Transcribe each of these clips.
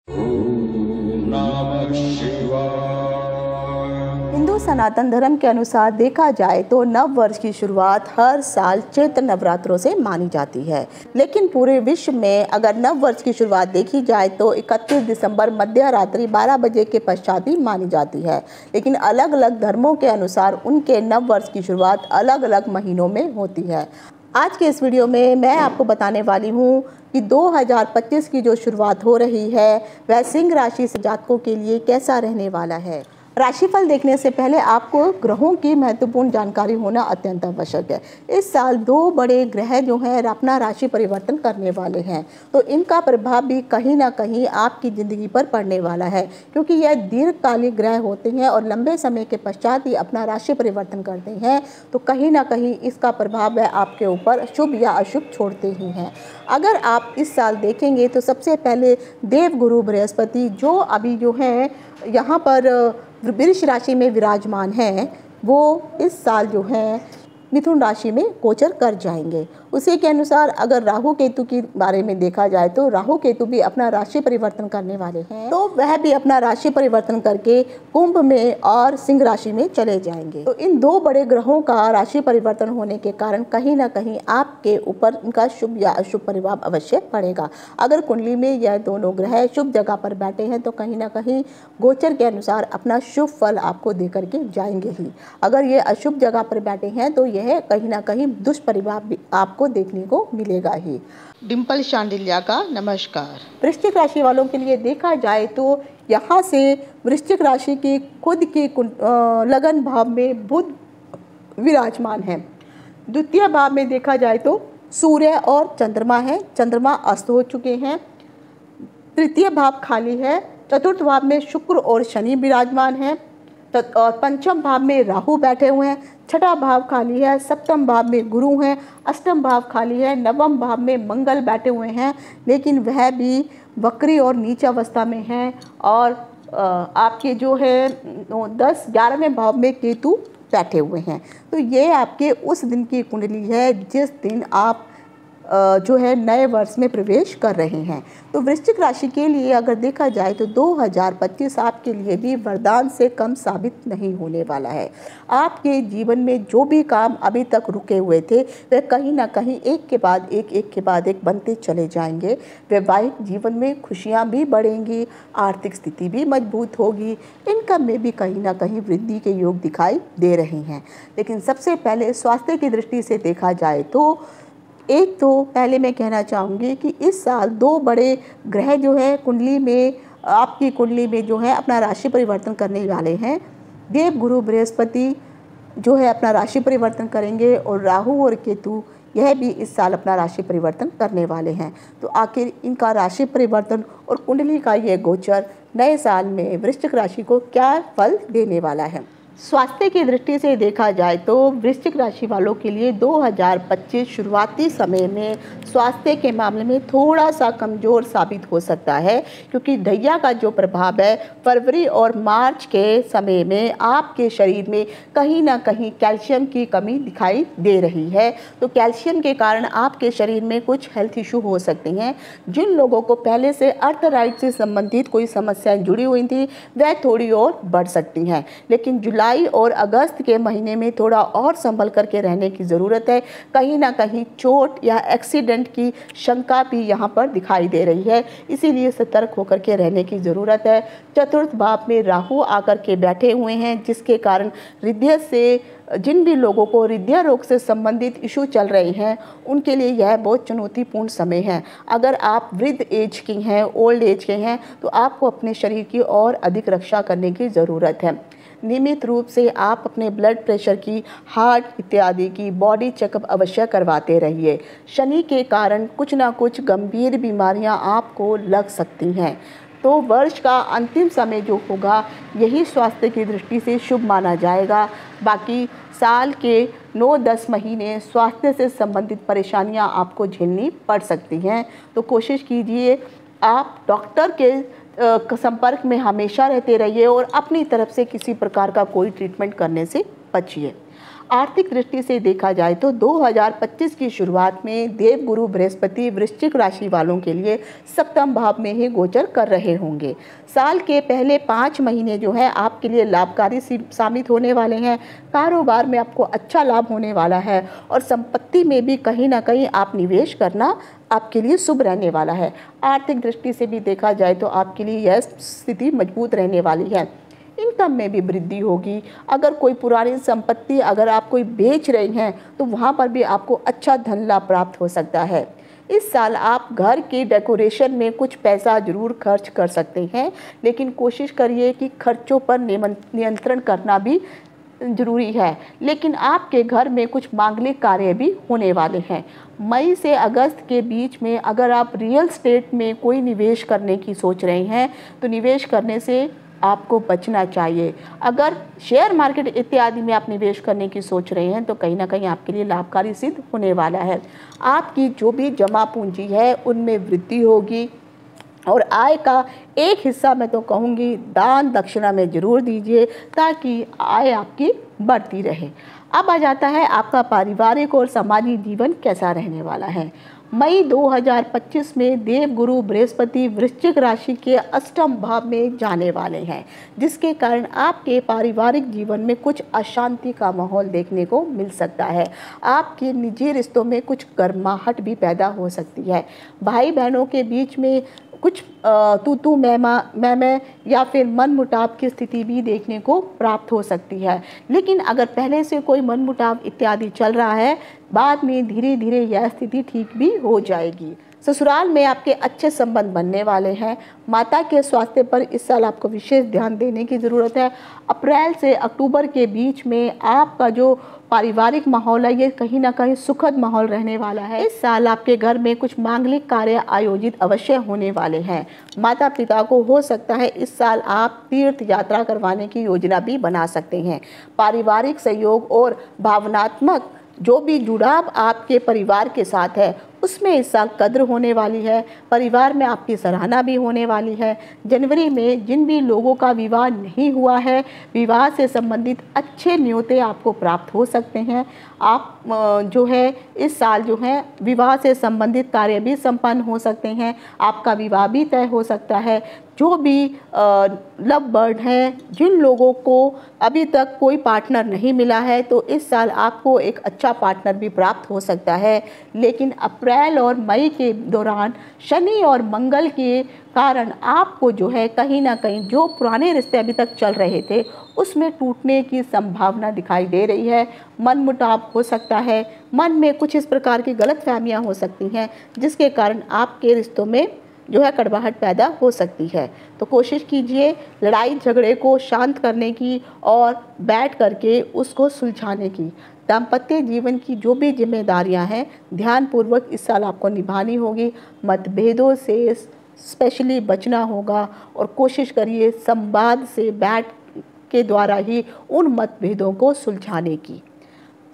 ओम नमः शिवाय। हिंदू सनातन धर्म के अनुसार देखा जाए तो नव वर्ष की शुरुआत हर साल चैत्र नवरात्रों से मानी जाती है। लेकिन पूरे विश्व में अगर नव वर्ष की शुरुआत देखी जाए तो 31 दिसंबर मध्य रात्रि 12 बजे के पश्चात ही मानी जाती है। लेकिन अलग अलग धर्मों के अनुसार उनके नव वर्ष की शुरुआत अलग अलग महीनों में होती है। आज के इस वीडियो में मैं आपको बताने वाली हूँ कि 2025 की जो शुरुआत हो रही है वह सिंह राशि से जातकों के लिए कैसा रहने वाला है। राशिफल देखने से पहले आपको ग्रहों की महत्वपूर्ण जानकारी होना अत्यंत आवश्यक है। इस साल दो बड़े ग्रह जो हैं अपना राशि परिवर्तन करने वाले हैं, तो इनका प्रभाव भी कहीं ना कहीं आपकी ज़िंदगी पर पड़ने वाला है, क्योंकि यह दीर्घकालिक ग्रह होते हैं और लंबे समय के पश्चात ही अपना राशि परिवर्तन करते हैं। तो कहीं ना कहीं इसका प्रभाव वह आपके ऊपर शुभ या अशुभ छोड़ते ही हैं। अगर आप इस साल देखेंगे तो सबसे पहले देवगुरु बृहस्पति जो अभी जो है यहाँ पर वृष राशि में विराजमान हैं, वो इस साल जो है मिथुन राशि में गोचर कर जाएंगे। उसी के अनुसार अगर राहु केतु के बारे में देखा जाए तो राहु केतु भी अपना राशि परिवर्तन करने वाले हैं, तो वह भी अपना राशि परिवर्तन करके कुंभ में और सिंह राशि में चले जाएंगे। तो इन दो बड़े ग्रहों का राशि परिवर्तन होने के कारण कहीं ना कहीं आपके ऊपर इनका शुभ या अशुभ प्रभाव अवश्य पड़ेगा। अगर कुंडली में यह दोनों ग्रह शुभ जगह पर बैठे हैं तो कहीं ना कहीं गोचर के अनुसार अपना शुभ फल आपको दे करके जाएंगे ही। अगर ये अशुभ जगह पर बैठे हैं तो यह कहीं ना कहीं दुष्प्रभाव भी आपको देखने को मिलेगा ही। डिम्पल शांडिल्या का नमस्कार। वृश्चिक राशि वालों के लिए देखा जाए तो यहाँ से वृश्चिक राशि की खुद की लगन भाव में बुध विराजमान है। द्वितीय भाव में देखा जाए तो सूर्य और चंद्रमा है, चंद्रमा अस्त हो चुके हैं। तृतीय भाव खाली है। चतुर्थ भाव में शुक्र और शनि विराजमान हैं और पंचम भाव में राहु बैठे हुए हैं। छठा भाव खाली है। सप्तम भाव में गुरु हैं। अष्टम भाव खाली है। नवम भाव में मंगल बैठे हुए हैं, लेकिन वह भी वक्री और नीच अवस्था में हैं। और आपके जो है 10-11वें भाव में केतु बैठे हुए हैं। तो ये आपके उस दिन की कुंडली है जिस दिन आप जो है नए वर्ष में प्रवेश कर रहे हैं। तो वृश्चिक राशि के लिए अगर देखा जाए तो 2025 आपके लिए भी वरदान से कम साबित नहीं होने वाला है। आपके जीवन में जो भी काम अभी तक रुके हुए थे वे कहीं ना कहीं एक के बाद एक बनते चले जाएंगे। वैवाहिक जीवन में खुशियां भी बढ़ेंगी, आर्थिक स्थिति भी मजबूत होगी, इनकम में भी कहीं ना कहीं वृद्धि के योग दिखाई दे रहे हैं। लेकिन सबसे पहले स्वास्थ्य की दृष्टि से देखा जाए तो एक तो पहले मैं कहना चाहूँगी कि इस साल दो बड़े ग्रह जो है कुंडली में आपकी कुंडली में जो है अपना राशि परिवर्तन करने वाले हैं। देवगुरु बृहस्पति जो है अपना राशि परिवर्तन करेंगे और राहु और केतु यह भी इस साल अपना राशि परिवर्तन करने वाले हैं। तो आखिर इनका राशि परिवर्तन और कुंडली का ये गोचर नए साल में वृश्चिक राशि को क्या फल देने वाला है। स्वास्थ्य की दृष्टि से देखा जाए तो वृश्चिक राशि वालों के लिए 2025 शुरुआती समय में स्वास्थ्य के मामले में थोड़ा सा कमज़ोर साबित हो सकता है, क्योंकि ढैया का जो प्रभाव है फरवरी और मार्च के समय में आपके शरीर में कहीं ना कहीं कैल्शियम की कमी दिखाई दे रही है। तो कैल्शियम के कारण आपके शरीर में कुछ हेल्थ इशू हो सकते हैं। जिन लोगों को पहले से अर्थराइट से संबंधित कोई समस्याएं जुड़ी हुई थी वह थोड़ी और बढ़ सकती हैं। लेकिन जुलाई और अगस्त के महीने में थोड़ा और संभल करके रहने की ज़रूरत है। कहीं ना कहीं चोट या एक्सीडेंट की शंका भी यहाँ पर दिखाई दे रही है, इसीलिए सतर्क होकर के रहने की ज़रूरत है। चतुर्थ भाव में राहु आकर के बैठे हुए हैं, जिसके कारण हृदय से जिन भी लोगों को हृदय रोग से संबंधित इशू चल रहे हैं उनके लिए यह बहुत चुनौतीपूर्ण समय है। अगर आप वृद्ध एज के हैं, ओल्ड एज के हैं, तो आपको अपने शरीर की और अधिक रक्षा करने की ज़रूरत है। नियमित रूप से आप अपने ब्लड प्रेशर की, हार्ट इत्यादि की बॉडी चेकअप अवश्य करवाते रहिए। शनि के कारण कुछ ना कुछ गंभीर बीमारियां आपको लग सकती हैं। तो वर्ष का अंतिम समय जो होगा यही स्वास्थ्य की दृष्टि से शुभ माना जाएगा। बाकी साल के 9-10 महीने स्वास्थ्य से संबंधित परेशानियां आपको झेलनी पड़ सकती हैं। तो कोशिश कीजिए आप डॉक्टर के संपर्क में हमेशा रहते रहिए और अपनी तरफ से किसी प्रकार का कोई ट्रीटमेंट करने से बचिए। आर्थिक दृष्टि से देखा जाए तो 2025 की शुरुआत में देवगुरु बृहस्पति वृश्चिक राशि वालों के लिए सप्तम भाव में ही गोचर कर रहे होंगे। साल के पहले 5 महीने जो है आपके लिए लाभकारी साबित होने वाले हैं। कारोबार में आपको अच्छा लाभ होने वाला है और संपत्ति में भी कहीं ना कहीं आप निवेश करना आपके लिए शुभ रहने वाला है। आर्थिक दृष्टि से भी देखा जाए तो आपके लिए यह स्थिति मजबूत रहने वाली है। इनकम में भी वृद्धि होगी। अगर कोई पुरानी संपत्ति अगर आप कोई बेच रहे हैं तो वहाँ पर भी आपको अच्छा धन लाभ प्राप्त हो सकता है। इस साल आप घर के डेकोरेशन में कुछ पैसा जरूर खर्च कर सकते हैं, लेकिन कोशिश करिए कि खर्चों पर नियंत्रण करना भी जरूरी है। लेकिन आपके घर में कुछ मांगलिक कार्य भी होने वाले हैं। मई से अगस्त के बीच में अगर आप रियल एस्टेट में कोई निवेश करने की सोच रहे हैं तो निवेश करने से आपको बचना चाहिए। अगर शेयर मार्केट इत्यादि में आप निवेश करने की सोच रहे हैं तो कहीं ना कहीं आपके लिए लाभकारी सिद्ध होने वाला है। आपकी जो भी जमा पूंजी है उनमें वृद्धि होगी और आय का एक हिस्सा मैं तो कहूँगी दान दक्षिणा में जरूर दीजिए ताकि आय आपकी बढ़ती रहे। अब आ जाता है आपका पारिवारिक और सामाजिक जीवन कैसा रहने वाला है। मई 2025 में देवगुरु बृहस्पति वृश्चिक राशि के अष्टम भाव में जाने वाले हैं, जिसके कारण आपके पारिवारिक जीवन में कुछ अशांति का माहौल देखने को मिल सकता है। आपके निजी रिश्तों में कुछ गर्माहट भी पैदा हो सकती है। भाई बहनों के बीच में कुछ तू मैं या फिर मन मुटाव की स्थिति भी देखने को प्राप्त हो सकती है। लेकिन अगर पहले से कोई मन मुटाव इत्यादि चल रहा है, बाद में धीरे धीरे यह स्थिति ठीक भी हो जाएगी। ससुराल में आपके अच्छे संबंध बनने वाले हैं। माता के स्वास्थ्य पर इस साल आपको विशेष ध्यान देने की ज़रूरत है। अप्रैल से अक्टूबर के बीच में आपका जो पारिवारिक माहौल है ये कहीं ना कहीं सुखद माहौल रहने वाला है। इस साल आपके घर में कुछ मांगलिक कार्य आयोजित अवश्य होने वाले हैं। माता पिता को हो सकता है इस साल आप तीर्थ यात्रा करवाने की योजना भी बना सकते हैं। पारिवारिक सहयोग और भावनात्मक जो भी जुड़ाव आपके परिवार के साथ है उसमें इस साल कद्र होने वाली है। परिवार में आपकी सराहना भी होने वाली है। जनवरी में जिन भी लोगों का विवाह नहीं हुआ है, विवाह से संबंधित अच्छे न्योते आपको प्राप्त हो सकते हैं। आप जो है इस साल जो है विवाह से संबंधित कार्य भी संपन्न हो सकते हैं। आपका विवाह भी तय हो सकता है। जो भी लव बर्ड हैं, जिन लोगों को अभी तक कोई पार्टनर नहीं मिला है तो इस साल आपको एक अच्छा पार्टनर भी प्राप्त हो सकता है। लेकिन अप्रैल और मई के दौरान शनि और मंगल के कारण आपको जो है कहीं ना कहीं जो पुराने रिश्ते अभी तक चल रहे थे उसमें टूटने की संभावना दिखाई दे रही है। मन मुटाव हो सकता है। मन में कुछ इस प्रकार की गलतफहमियां हो सकती हैं जिसके कारण आपके रिश्तों में जो है कड़वाहट पैदा हो सकती है। तो कोशिश कीजिए लड़ाई झगड़े को शांत करने की और बैठ करके उसको सुलझाने की। दाम्पत्य जीवन की जो भी जिम्मेदारियां हैं ध्यानपूर्वक इस साल आपको निभानी होगी। मतभेदों से स्पेशली बचना होगा और कोशिश करिए संवाद से बैठ के द्वारा ही उन मतभेदों को सुलझाने की।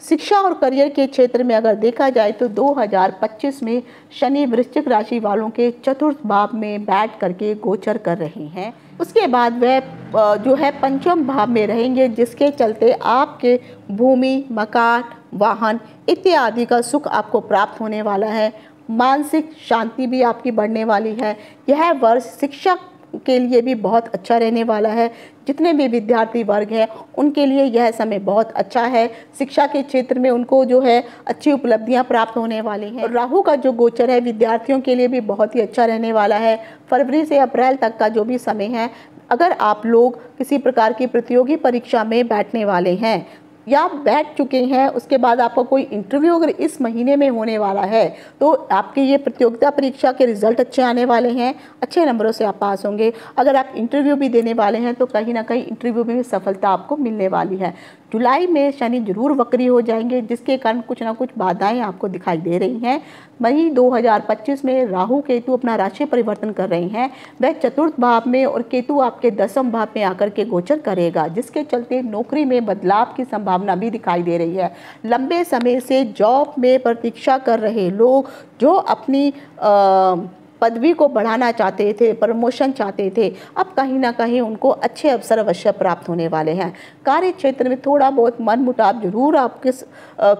शिक्षा और करियर के क्षेत्र में अगर देखा जाए तो 2025 में शनि वृश्चिक राशि वालों के चतुर्थ भाव में बैठ करके गोचर कर रहे हैं। उसके बाद वह जो है पंचम भाव में रहेंगे, जिसके चलते आपके भूमि, मकान, वाहन इत्यादि का सुख आपको प्राप्त होने वाला है। मानसिक शांति भी आपकी बढ़ने वाली है। यह वर्ष शिक्षा के लिए भी बहुत अच्छा रहने वाला है। जितने भी विद्यार्थी वर्ग हैं उनके लिए यह समय बहुत अच्छा है। शिक्षा के क्षेत्र में उनको जो है अच्छी उपलब्धियां प्राप्त होने वाली हैं। राहु का जो गोचर है विद्यार्थियों के लिए भी बहुत ही अच्छा रहने वाला है। फरवरी से अप्रैल तक का जो भी समय है, अगर आप लोग किसी प्रकार की प्रतियोगी परीक्षा में बैठने वाले हैं या बैठ चुके हैं, उसके बाद आपका कोई इंटरव्यू अगर इस महीने में होने वाला है तो आपके ये प्रतियोगिता परीक्षा के रिजल्ट अच्छे आने वाले हैं। अच्छे नंबरों से आप पास होंगे। अगर आप इंटरव्यू भी देने वाले हैं तो कहीं ना कहीं इंटरव्यू में भी सफलता आपको मिलने वाली है। जुलाई में शनि जरूर वक्री हो जाएंगे, जिसके कारण कुछ ना कुछ बाधाएं आपको दिखाई दे रही हैं। मई 2025 में राहु केतु अपना राशि परिवर्तन कर रहे हैं। वह चतुर्थ भाव में और केतु आपके दसम भाव में आकर के गोचर करेगा, जिसके चलते नौकरी में बदलाव की संभावना भी दिखाई दे रही है। लंबे समय से जॉब में प्रतीक्षा कर रहे लोग जो अपनी पदवी को बढ़ाना चाहते थे, प्रमोशन चाहते थे, अब कहीं ना कहीं उनको अच्छे अवसर अवश्य प्राप्त होने वाले हैं। कार्य क्षेत्र में थोड़ा बहुत मनमुटाव जरूर आपके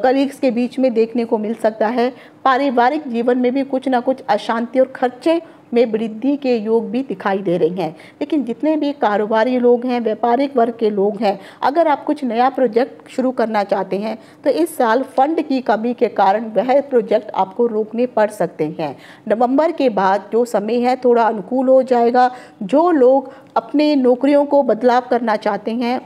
कलीग्स के बीच में देखने को मिल सकता है। पारिवारिक जीवन में भी कुछ ना कुछ अशांति और खर्चे में वृद्धि के योग भी दिखाई दे रहे हैं। लेकिन जितने भी कारोबारी लोग हैं, व्यापारिक वर्ग के लोग हैं, अगर आप कुछ नया प्रोजेक्ट शुरू करना चाहते हैं तो इस साल फंड की कमी के कारण वह प्रोजेक्ट आपको रोकने पड़ सकते हैं। नवंबर के बाद जो समय है थोड़ा अनुकूल हो जाएगा। जो लोग अपने नौकरियों को बदलाव करना चाहते हैं,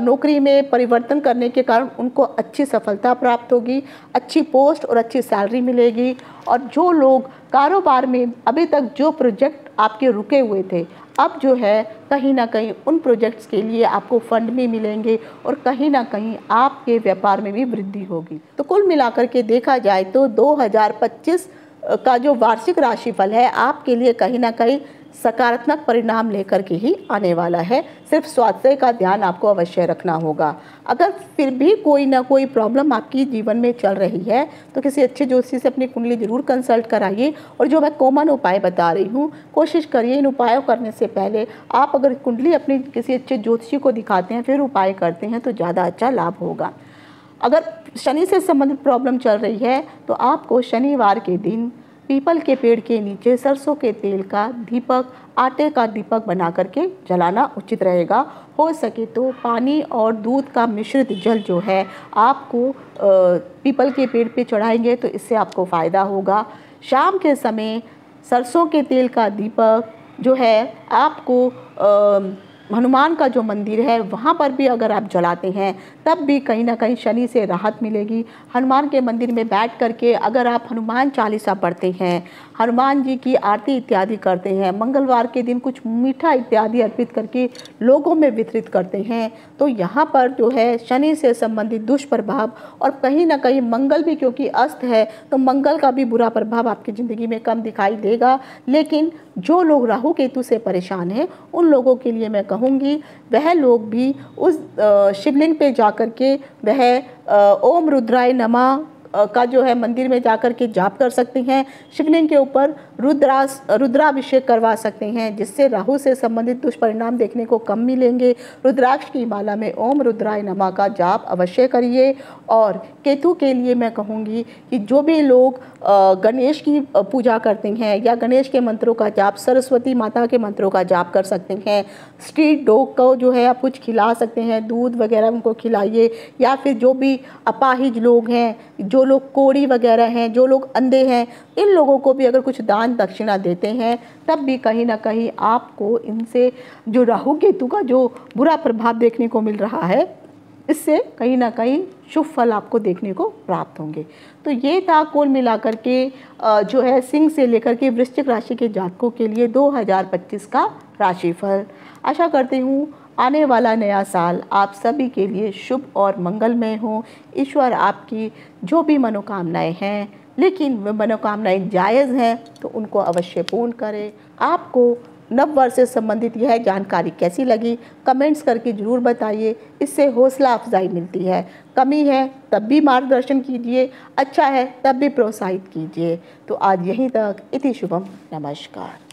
नौकरी में परिवर्तन करने के कारण उनको अच्छी सफलता प्राप्त होगी, अच्छी पोस्ट और अच्छी सैलरी मिलेगी। और जो लोग कारोबार में अभी तक जो प्रोजेक्ट आपके रुके हुए थे, अब जो है कहीं ना कहीं उन प्रोजेक्ट्स के लिए आपको फंड भी मिलेंगे और कहीं ना कहीं आपके व्यापार में भी वृद्धि होगी। तो कुल मिलाकर के देखा जाए तो 2025 का जो वार्षिक राशिफल है आपके लिए कहीं ना कहीं सकारात्मक परिणाम लेकर के ही आने वाला है। सिर्फ स्वास्थ्य का ध्यान आपको अवश्य रखना होगा। अगर फिर भी कोई ना कोई प्रॉब्लम आपकी जीवन में चल रही है तो किसी अच्छे ज्योतिषी से अपनी कुंडली जरूर कंसल्ट कराइए। और जो मैं कॉमन उपाय बता रही हूँ, कोशिश करिए इन उपायों करने से पहले आप अगर कुंडली अपनी किसी अच्छे ज्योतिषी को दिखाते हैं फिर उपाय करते हैं तो ज़्यादा अच्छा लाभ होगा। अगर शनि से संबंधित प्रॉब्लम चल रही है तो आपको शनिवार के दिन पीपल के पेड़ के नीचे सरसों के तेल का दीपक, आटे का दीपक बना करके जलाना उचित रहेगा। हो सके तो पानी और दूध का मिश्रित जल जो है आपको पीपल के पेड़ पे चढ़ाएंगे तो इससे आपको फ़ायदा होगा। शाम के समय सरसों के तेल का दीपक जो है आपको हनुमान का जो मंदिर है वहाँ पर भी अगर आप जलाते हैं तब भी कहीं ना कहीं शनि से राहत मिलेगी। हनुमान के मंदिर में बैठ करके अगर आप हनुमान चालीसा पढ़ते हैं, हनुमान जी की आरती इत्यादि करते हैं, मंगलवार के दिन कुछ मीठा इत्यादि अर्पित करके लोगों में वितरित करते हैं तो यहाँ पर जो है शनि से संबंधित दुष्प्रभाव और कहीं ना कहीं मंगल भी क्योंकि अस्त है तो मंगल का भी बुरा प्रभाव आपकी ज़िंदगी में कम दिखाई देगा। लेकिन जो लोग राहु केतु से परेशान हैं उन लोगों के लिए मैं कहूँगी वह लोग भी उस शिवलिंग पे जाकर के वह ओम रुद्राय नमः का जो है मंदिर में जाकर के जाप कर सकते हैं। शिवलिंग के ऊपर रुद्राभिषेक करवा सकते हैं जिससे राहु से संबंधित दुष्परिणाम देखने को कम मिलेंगे। रुद्राक्ष की माला में ओम रुद्राय नमः का जाप अवश्य करिए। और केतु के लिए मैं कहूँगी कि जो भी लोग गणेश की पूजा करते हैं या गणेश के मंत्रों का जाप, सरस्वती माता के मंत्रों का जाप कर सकते हैं। स्ट्रीट डॉग को जो है आप कुछ खिला सकते हैं, दूध वगैरह उनको खिलाइए। या फिर जो भी अपाहिज लोग हैं, जो लोग कोढ़ी वगैरह हैं, जो लोग अंधे हैं, इन लोगों को भी अगर कुछ दान दक्षिणा देते हैं तब भी कहीं ना कहीं आपको इनसे जो राहु केतु का जो बुरा प्रभाव देखने को मिल रहा है इससे कहीं ना कहीं शुभ फल आपको देखने को प्राप्त होंगे। तो ये था कुल मिलाकर के जो है सिंह से लेकर के वृश्चिक राशि के जातकों के लिए 2025 का राशिफल। आशा करती हूँ आने वाला नया साल आप सभी के लिए शुभ और मंगलमय हो। ईश्वर आपकी जो भी मनोकामनाएं हैं, लेकिन वे मनोकामनाएं जायज़ हैं तो उनको अवश्य पूर्ण करें। आपको नव वर्ष से संबंधित यह जानकारी कैसी लगी कमेंट्स करके ज़रूर बताइए, इससे हौसला अफजाई मिलती है। कमी है तब भी मार्गदर्शन कीजिए, अच्छा है तब भी प्रोत्साहित कीजिए। तो आज यहीं तक। इति शुभम, नमस्कार।